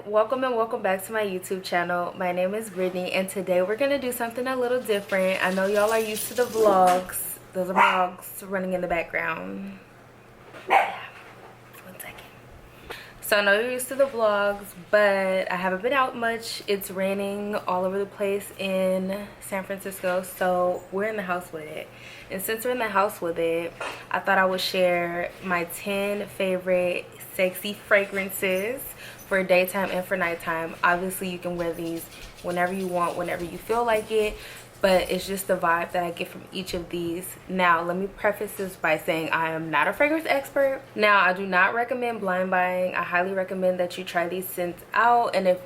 welcome and welcome back to my YouTube channel. My name is Brittany and today we're gonna do something a little different. I know y'all are used to the vlogs. Those are vlogs running in the background. Yeah, 1 second. So I know you're used to the vlogs, but I haven't been out much. It's raining all over the place in San Francisco, so we're in the house with it. And since we're in the house with it, I thought I would share my 10 favorite sexy fragrances for daytime and for nighttime. Obviously you can wear these whenever you want, whenever you feel like it, but it's just the vibe that I get from each of these. Now let me preface this by saying I am not a fragrance expert. Now I do not recommend blind buying. I highly recommend that you try these scents out, and if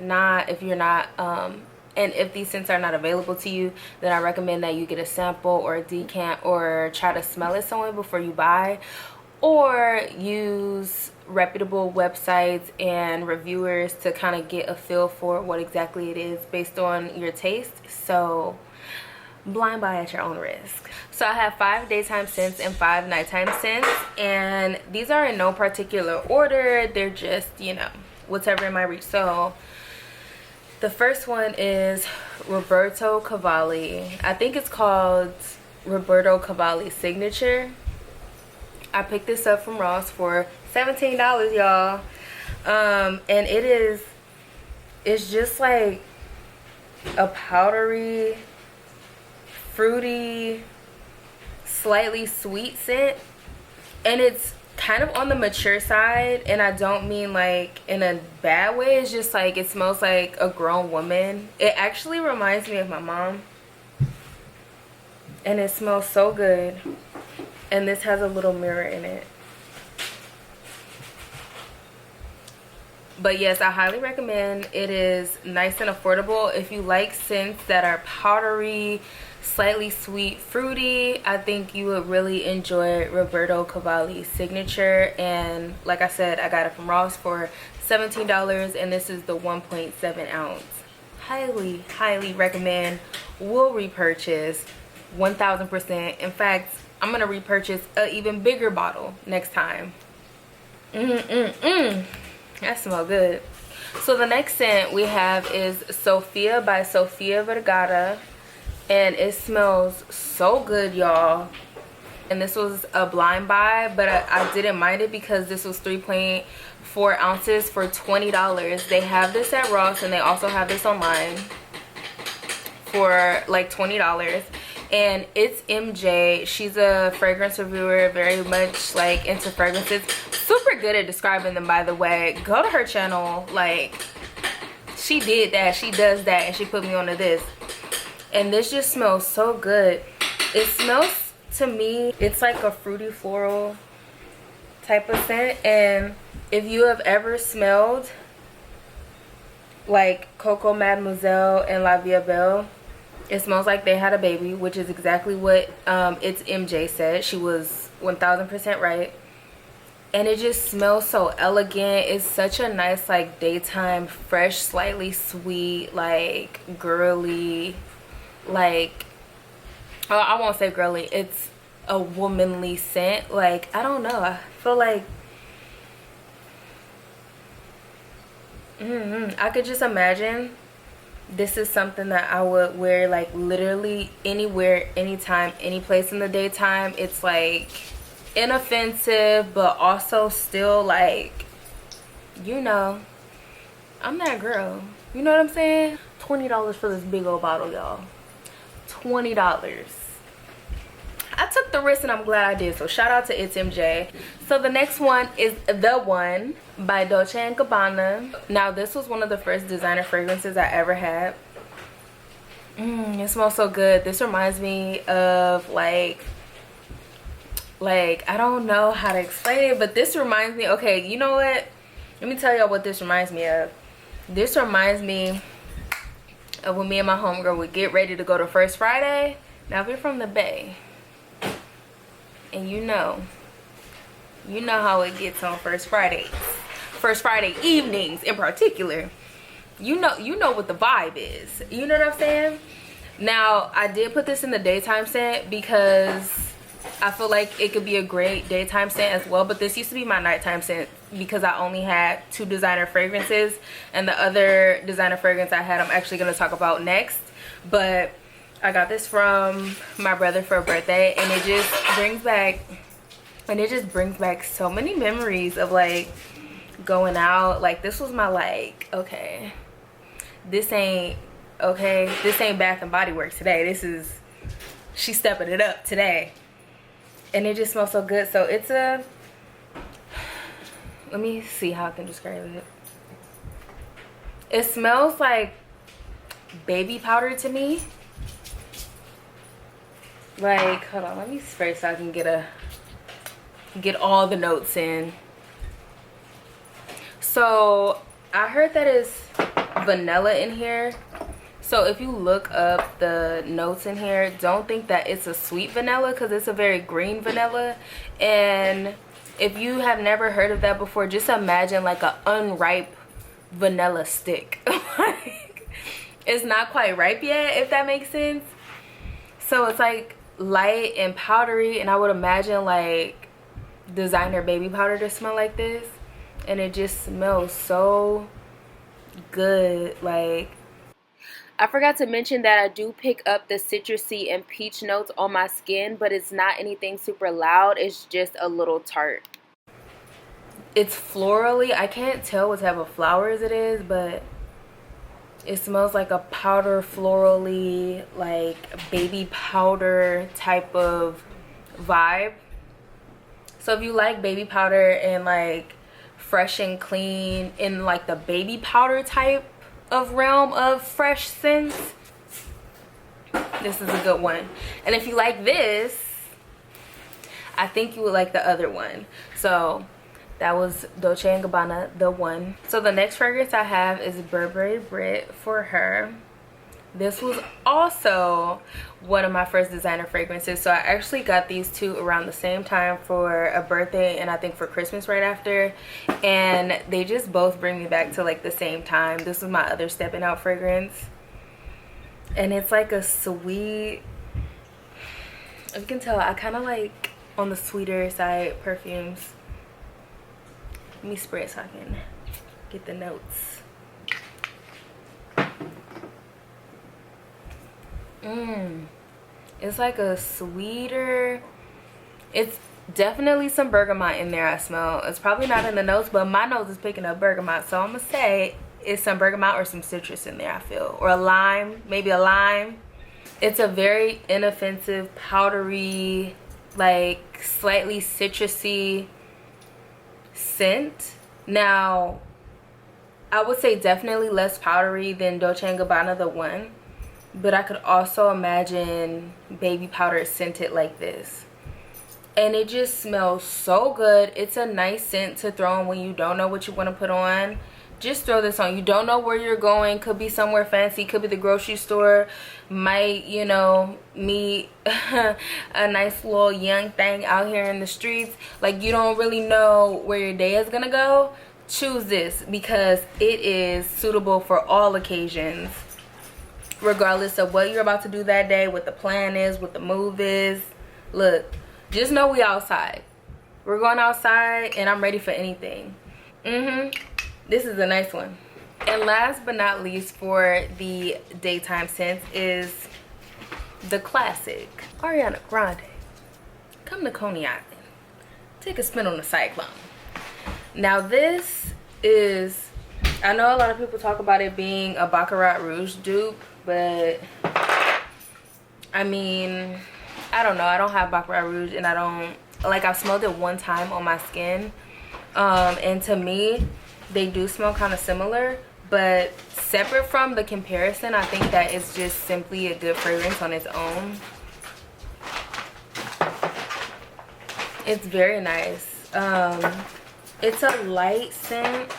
these scents are not available to you, then I recommend that you get a sample or a decant or try to smell it somewhere before you buy, or use reputable websites and reviewers to kind of get a feel for what exactly it is based on your taste. So blind buy at your own risk. So I have 5 daytime scents and 5 nighttime scents, and these are in no particular order. They're just, you know, whatever in my reach. So the first one is Roberto Cavalli. I think it's called Roberto Cavalli Signature. I picked this up from Ross for $17, y'all. And it's just like a powdery, fruity, slightly sweet scent, and it's kind of on the mature side, and I don't mean like in a bad way. It's just like it smells like a grown woman. It actually reminds me of my mom, and it smells so good. And this has a little mirror in it. But yes, I highly recommend. It is nice and affordable. If you like scents that are powdery, slightly sweet, fruity, I think you would really enjoy Roberto Cavalli Signature. And like I said, I got it from Ross for $17, and this is the 1.7 ounce. Highly recommend. Will repurchase 1000%. In fact, I'm gonna repurchase an even bigger bottle next time. That smells good. So the next scent we have is Sofia by Sofia Vergara, and it smells so good, y'all. And this was a blind buy, but I didn't mind it because this was 3.4 ounces for $20. They have this at Ross, and they also have this online for like $20. And it's MJ. She's a fragrance reviewer, very much like into fragrances. Super good at describing them, by the way. Go to her channel. Like, she did that, she does that, and she put me onto this. And this just smells so good. It smells, to me, it's like a fruity floral type of scent. And if you have ever smelled like Coco Mademoiselle and La Vie Belle, it smells like they had a baby, which is exactly what It's MJ said. She was 1000% right. And it just smells so elegant. It's such a nice, like, daytime, fresh, slightly sweet, like, girly, like, oh, I won't say girly. It's a womanly scent. Like, I don't know. I feel like I could just imagine this is something that I would wear like literally anywhere, anytime, any place in the daytime. It's like inoffensive, but also still like, you know, I'm that girl. You know what I'm saying? $20 for this big old bottle, y'all. $20. I took the risk, and I'm glad I did. So shout out to It's MJ. So the next one is The One by Dolce Gabbana. Now this was one of the first designer fragrances I ever had. It smells so good. This reminds me of like I don't know how to explain it, but this reminds me, okay, you know what? Let me tell y'all what this reminds me of. This reminds me of when me and my homegirl would get ready to go to First Friday. Now if you're from the Bay, and you know how it gets on First Fridays, First Friday evenings in particular, you know what the vibe is. You know what I'm saying? Now I did put this in the daytime scent because I feel like it could be a great daytime scent as well, but this used to be my nighttime scent because I only had 2 designer fragrances, and the other designer fragrance I had I'm actually going to talk about next. But I got this from my brother for a birthday, and it just brings back so many memories of like going out. Like, this was my like, okay, this ain't Bath and Body Works today. This is, she's stepping it up today. And it just smells so good. So it's a, let me see how I can describe it. It smells like baby powder to me. Like, hold on, let me spray so I can get all the notes in. So I heard that it's vanilla in here. So if you look up the notes in here, don't think that it's a sweet vanilla, because it's a very green vanilla. And if you have never heard of that before, just imagine like an unripe vanilla stick. Like, it's not quite ripe yet, if that makes sense. So it's like light and powdery, and I would imagine like designer baby powder to smell like this. And it just smells so good. Like, I forgot to mention that I do pick up the citrusy and peach notes on my skin, but it's not anything super loud. It's just a little tart. It's florally. I can't tell what type of flowers it is, but it smells like a powder, florally, like baby powder type of vibe. So if you like baby powder and like fresh and clean in like the baby powder type of realm of fresh scents, this is a good one. And if you like this, I think you would like the other one. So that was Dolce & Gabbana The One. So the next fragrance I have is Burberry Brit For Her. This was also one of my first designer fragrances. So I actually got these 2 around the same time for a birthday, and I think for Christmas right after. And they just both bring me back to like the same time. This was my other stepping out fragrance. And it's like a sweet, you can tell I kind of like on the sweeter side perfumes. Let me spray it so I can get the notes. It's like a sweeter, it's definitely some bergamot in there. I smell, it's probably not in the notes, but my nose is picking up bergamot, so I'm gonna say it's some bergamot or some citrus in there, I feel, or a lime, maybe a lime. It's a very inoffensive, powdery, like slightly citrusy scent. Now I would say definitely less powdery than Dolce & Gabbana The One, but I could also imagine baby powder scented like this. And it just smells so good. It's a nice scent to throw on when you don't know what you want to put on. Just throw this on. You don't know where you're going. Could be somewhere fancy. Could be the grocery store. Might, you know, meet a nice little young thing out here in the streets. Like, you don't really know where your day is going to go. Choose this because it is suitable for all occasions, regardless of what you're about to do that day, what the plan is, what the move is. Look, just know we outside. We're going outside and I'm ready for anything. This is a nice one. And last but not least for the daytime scents is the classic Ariana Grande. Come to Coney Island. Take a spin on the Cyclone. Now this is, I know a lot of people talk about it being a Baccarat Rouge dupe, but I mean, I don't know. I don't have Baccarat Rouge, and I don't, like, I've smelled it one time on my skin, and to me they do smell kind of similar, but separate from the comparison, I think that it's just simply a good fragrance on its own. It's very nice. It's a light scent.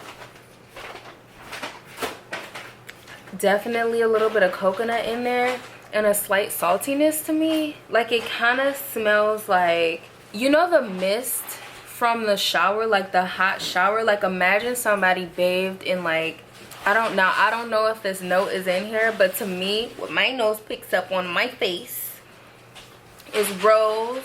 Definitely a little bit of coconut in there and a slight saltiness to me. Like, it kind of smells like, you know, the mist from the shower, like the hot shower. Like, imagine somebody bathed in, like, I don't know if this note is in here, but to me, what my nose picks up on my face is rose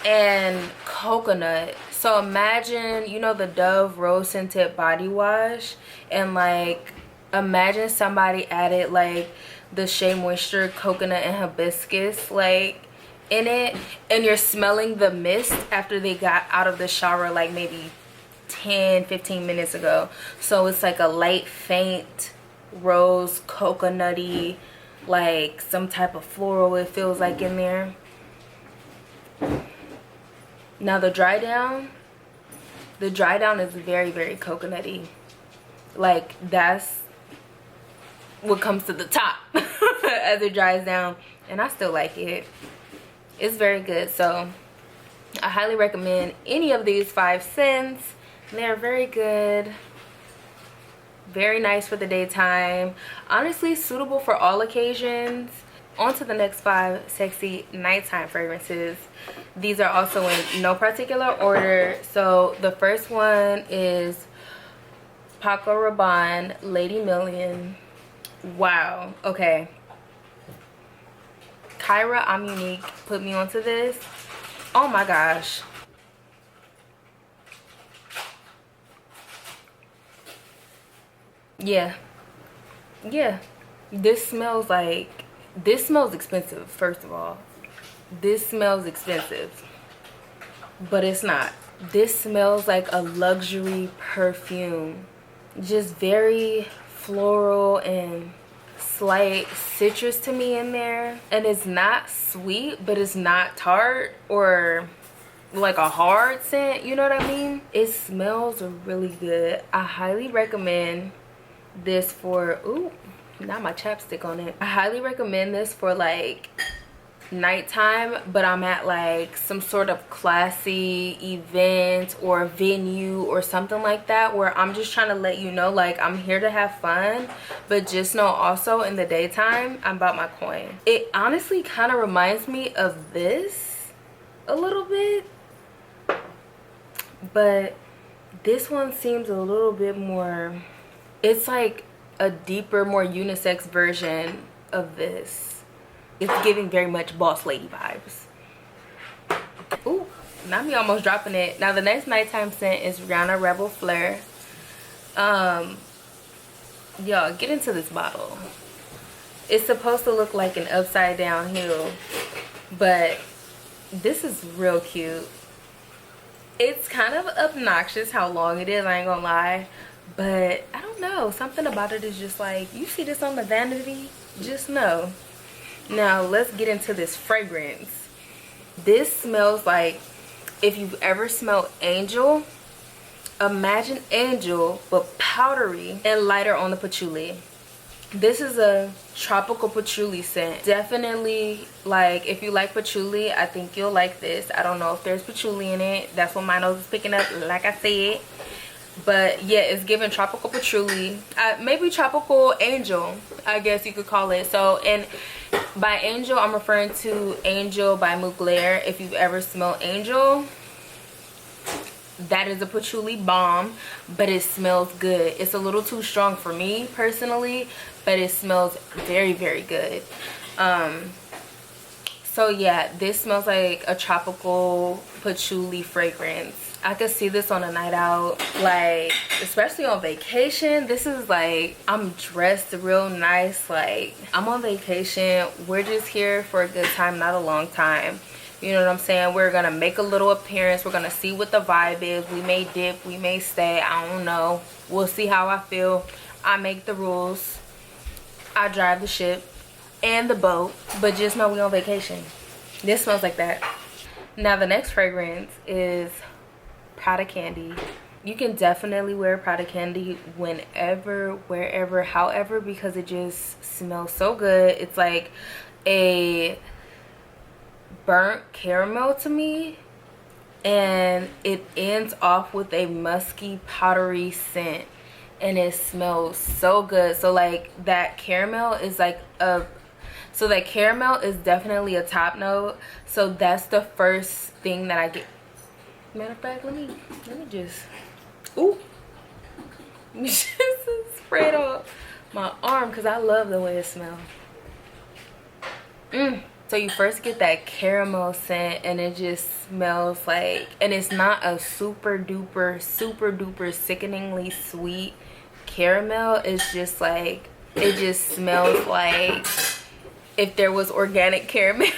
and coconut So imagine, you know, the Dove rose scented body wash, and like imagine somebody added like the Shea Moisture coconut and hibiscus like in it, and you're smelling the mist after they got out of the shower like maybe 10-15 minutes ago. So it's like a light faint rose coconutty, like some type of floral, it feels like, in there. Now the dry down is very, very coconutty. Like that's what comes to the top as it dries down, and I still like it. It's very good. So I highly recommend any of these 5 scents. They're very good, very nice for the daytime, honestly suitable for all occasions. On to the next 5 sexy nighttime fragrances. These are also in no particular order. So the first one is Paco Rabanne Lady Million. Wow. Okay, Kyra, I'm Unique put me onto this. Oh my gosh. Yeah, this smells like, this smells expensive. First of all, this smells expensive, but it's not. This smells like a luxury perfume, just very floral and slight citrus to me in there. And it's not sweet, but it's not tart or like a hard scent, you know what I mean? It smells really good. I highly recommend this for, ooh, not my chapstick on it. I highly recommend this for like nighttime, but I'm at like some sort of classy event or venue or something like that, where I'm just trying to let you know, like, I'm here to have fun, but just know also in the daytime I'm about my coin. It honestly kind of reminds me of this a little bit, but this one seems a little bit more, it's like a deeper, more unisex version of this. It's giving very much boss lady vibes. Ooh, not me almost dropping it. Now the next nighttime scent is Rihanna Reb'l Fleur. Y'all, get into this bottle. It's supposed to look like an upside down hill, but this is real cute. It's kind of obnoxious how long it is, I ain't gonna lie, but I don't know, something about it is just like, you see this on the vanity, just know. Now let's get into this fragrance. This smells like, if you've ever smelled Angel, imagine Angel but powdery and lighter on the patchouli. This is a tropical patchouli scent. Definitely, like, if you like patchouli, I think you'll like this. I don't know if there's patchouli in it. That's what my nose is picking up, like I said. But yeah, it's giving tropical patchouli, maybe tropical angel, I guess you could call it. So, and by Angel, I'm referring to Angel by Mugler. If you've ever smelled Angel, that is a patchouli bomb, but it smells good. It's a little too strong for me personally, but it smells very, very good. So yeah, this smells like a tropical patchouli fragrance. I could see this on a night out, like, especially on vacation. This is like, I'm dressed real nice, like, I'm on vacation. We're just here for a good time, not a long time. You know what I'm saying? We're gonna make a little appearance. We're gonna see what the vibe is. We may dip, we may stay, I don't know. We'll see how I feel. I make the rules. I drive the ship and the boat, but just know we on vacation. This smells like that. Now the next fragrance is Prada Candy. You can definitely wear Prada Candy whenever, wherever, however, because it just smells so good. It's like a burnt caramel to me, and it ends off with a musky powdery scent, and it smells so good. So like that caramel is like a, so that caramel is definitely a top note. So that's the first thing that I get. Matter of fact, let me just, ooh, just spread off my arm because I love the way it smells. So you first get that caramel scent, and it just smells like, and it's not a super duper sickeningly sweet caramel. It's just like, it just smells like if there was organic caramel.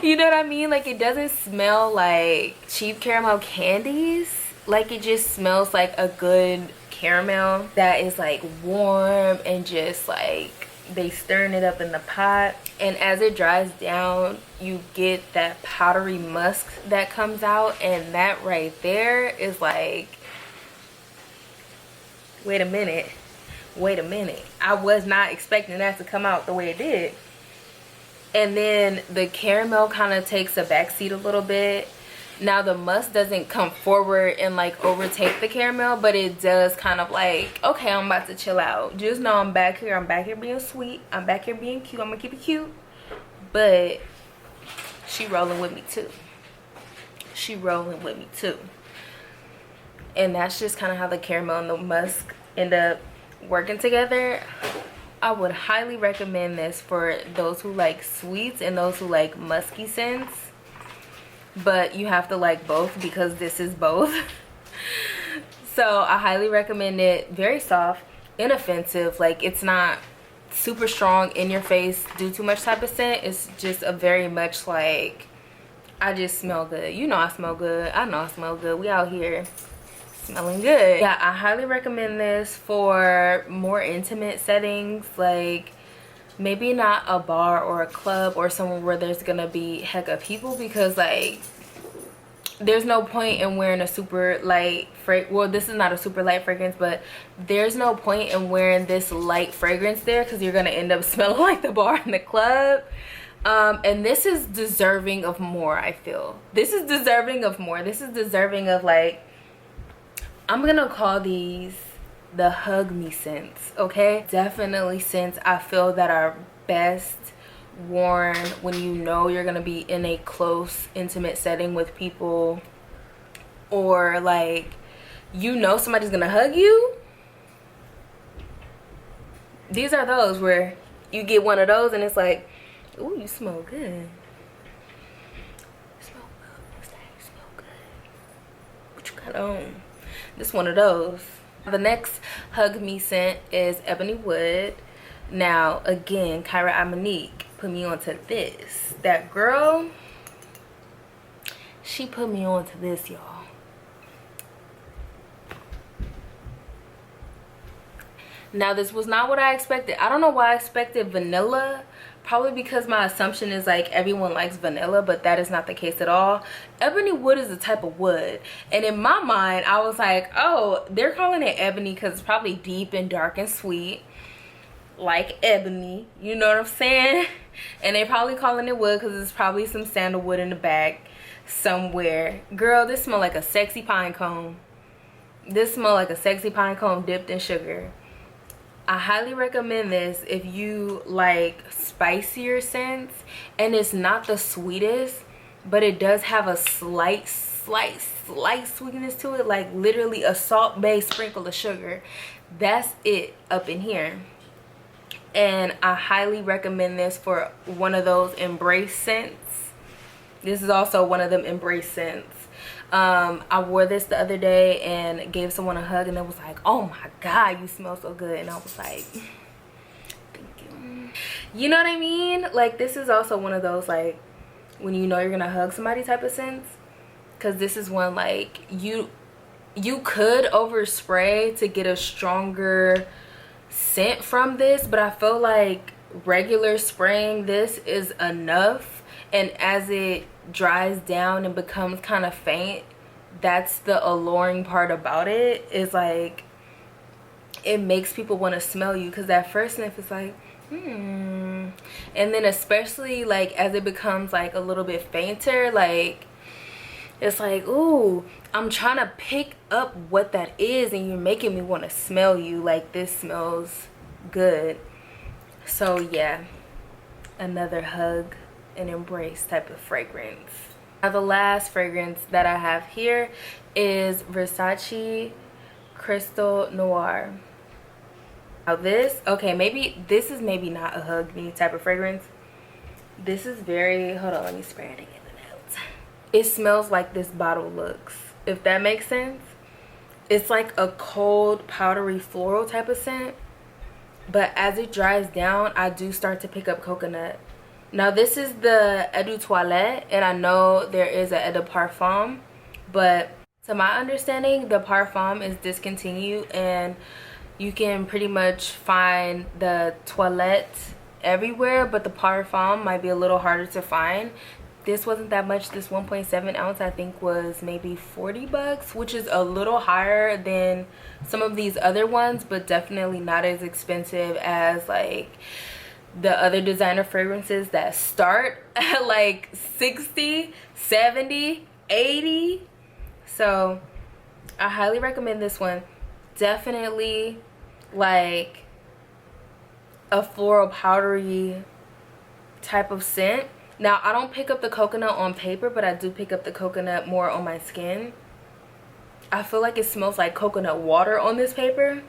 You know what I mean? Like, it doesn't smell like cheap caramel candies. Like, it just smells like a good caramel that is like warm, and just like they stirring it up in the pot, and as it dries down you get that powdery musk that comes out, and that right there is like, wait a minute, I was not expecting that to come out the way it did. And then the caramel kind of takes a backseat a little bit. Now the musk doesn't come forward and like overtake the caramel, but it does kind of like, okay, I'm about to chill out. Just know I'm back here being sweet, I'm back here being cute, I'm gonna keep it cute. But she rolling with me too. And that's just kind of how the caramel and the musk end up working together. I would highly recommend this for those who like sweets and those who like musky scents. But you have to like both, because this is both. So I highly recommend it. Very soft, inoffensive. Like, it's not super strong in your face, do too much type of scent. It's just a very much like, I just smell good. You know I smell good. I know I smell good. We out here smelling good. Yeah, I highly recommend this for more intimate settings. Like, maybe not a bar or a club or somewhere where there's gonna be heck of people, because like, there's no point in wearing a super light well, this is not a super light fragrance, but there's no point in wearing this light fragrance there, because you're gonna end up smelling like the bar in the club. And this is deserving of more. I feel this is deserving of more. This is deserving of, like, I'm gonna call these the hug me scents. Okay, definitely scents I feel that are best worn when you know you're gonna be in a close intimate setting with people, or like, you know somebody's gonna hug you. These are those where you get one of those and it's like, ooh, you smell good. You smell good. What's that? You smell good. What you got on? This one of those. The next hug me scent is Ebony Wood. Now again, Kyra Amonique put me onto this. That girl, she put me onto this, y'all. Now this was not what I expected. I don't know why I expected vanilla. Probably because my assumption is like everyone likes vanilla, but that is not the case at all. Ebony Wood is a type of wood, and in my mind I was like, oh, they're calling it ebony because it's probably deep and dark and sweet like ebony, you know what I'm saying? And they probably calling it wood because there's probably some sandalwood in the back somewhere. Girl, this smell like a sexy pine cone. This smell like a sexy pine cone dipped in sugar. I highly recommend this if you like spicier scents, and it's not the sweetest, but it does have a slight sweetness to it, like literally a salt-based sprinkle of sugar. That's it up in here. And I highly recommend this for one of those embrace scents. This is also one of them embrace scents. I wore this the other day and gave someone a hug, and it was like, oh my god, you smell so good. And I was like, thank you. You know what I mean? Like, this is also one of those, like, when you know you're gonna hug somebody type of scents, because this is one, like, you could overspray to get a stronger scent from this, but I feel like regular spraying this is enough. And as it dries down and becomes kind of faint, that's the alluring part about it, is like it makes people want to smell you, because that first sniff is like and then especially like as it becomes like a little bit fainter, like it's like, ooh, I'm trying to pick up what that is, and you're making me want to smell you. Like, this smells good. So yeah, another hug and embrace type of fragrance. Now the last fragrance that I have here is Versace Crystal Noir. Now this, okay, maybe this is maybe not a hug me type of fragrance, This is very, hold on, let me spray it in the notes. It smells like this bottle looks, if that makes sense. It's like a cold, powdery floral type of scent. But as it dries down, I do start to pick up coconut. Now this is the Eau de Toilette, and I know there is a Eau de Parfum, but to my understanding, the Parfum is discontinued, and you can pretty much find the toilette everywhere, but the Parfum might be a little harder to find. This wasn't that much. This 1.7 ounce I think was maybe 40 bucks, which is a little higher than some of these other ones, but definitely not as expensive as like the other designer fragrances that start at like 60, 70, 80. So I highly recommend this one. Definitely like a floral powdery type of scent. Now I don't pick up the coconut on paper, but I do pick up the coconut more on my skin. I feel like it smells like coconut water on this paper,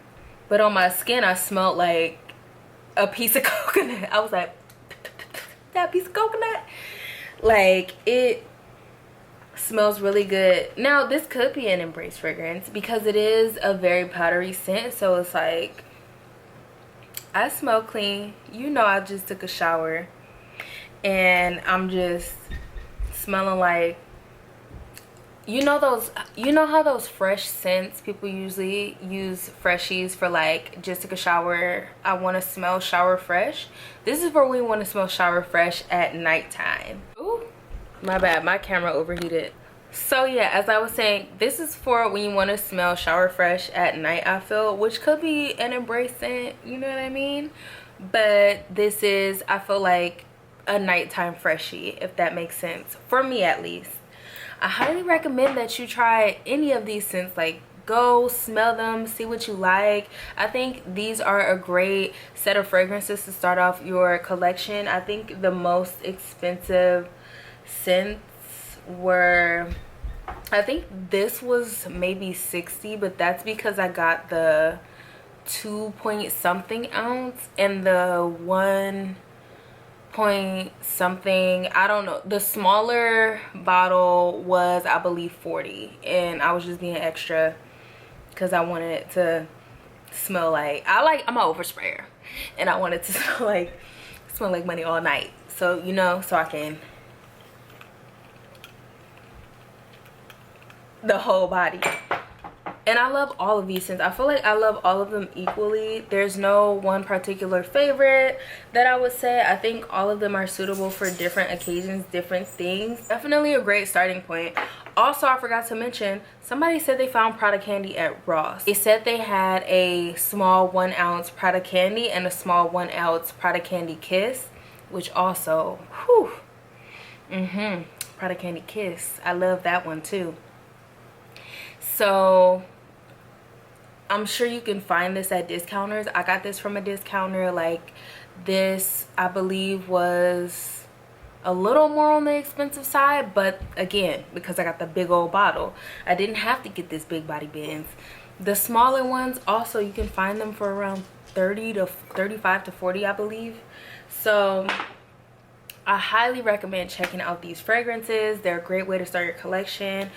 but on my skin I smelled like a piece of coconut. I was like, that piece of coconut? Like, it smells really good. Now this could be an embrace fragrance because it is a very powdery scent, so it's like, I smell clean. You know, I just took a shower and I'm just smelling like, you know how those fresh scents, people usually use freshies for like, just took a shower, I want to smell shower fresh. This is where we want to smell shower fresh at nighttime. Ooh, my bad, my camera overheated. So yeah, as I was saying, this is for when you want to smell shower fresh at night, I feel, which could be an embrace scent, you know what I mean? But this is, I feel like, a nighttime freshie, if that makes sense, for me at least. I highly recommend that you try any of these scents. Like, go smell them, see what you like. I think these are a great set of fragrances to start off your collection. I think the most expensive scents were, I think this was maybe 60, but that's because I got the 2 point something ounce and the 1 point something, I don't know, the smaller bottle was, I believe, 40, and I was just being extra because I wanted it to smell like, I'm an oversprayer, and I wanted to smell like money all night, so you know, so I can the whole body. And I love all of these scents. I feel like I love all of them equally. There's no one particular favorite that I would say. I think all of them are suitable for different occasions, different things. Definitely a great starting point. Also, I forgot to mention, somebody said they found Prada Candy at Ross. They said they had a small 1 ounce Prada Candy and a small 1 ounce Prada Candy Kiss, which also, whew, Prada Candy Kiss. I love that one too. So I'm sure you can find this at discounters. I got this from a discounter. Like, this, I believe, was a little more on the expensive side, but again, because I got the big old bottle, I didn't have to get this big body Benz. The smaller ones also, you can find them for around 30 to 35 to 40, I believe. So I highly recommend checking out these fragrances. They're a great way to start your collection.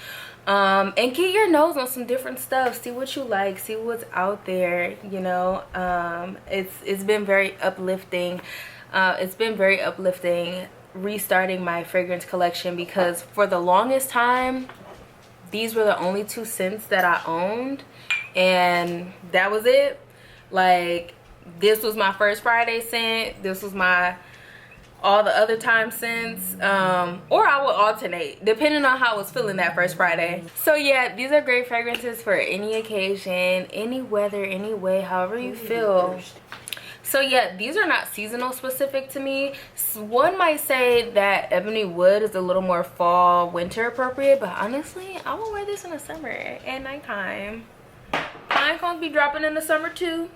And get your nose on some different stuff. See what you like, see what's out there, you know. It's been very uplifting. Restarting my fragrance collection, because for the longest time these were the only 2 scents that I owned, and that was it. Like, this was my first Friday scent, this was my all the other time scents, or I would alternate depending on how I was feeling that first Friday. So yeah, these are great fragrances for any occasion, any weather, any way, however you feel. So yeah, these are not seasonal specific to me. One might say that Ebony Wood is a little more fall, winter appropriate, but honestly, I will wear this in the summer at nighttime. Pine cones be dropping in the summer too.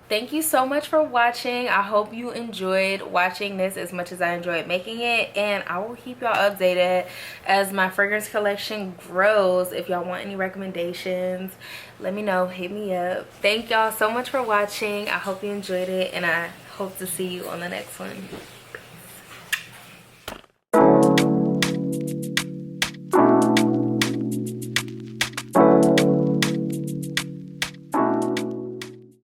Thank you so much for watching. I hope you enjoyed watching this as much as I enjoyed making it, and I will keep y'all updated as my fragrance collection grows. If y'all want any recommendations, let me know, hit me up. Thank y'all so much for watching. I hope you enjoyed it, and I hope to see you on the next one.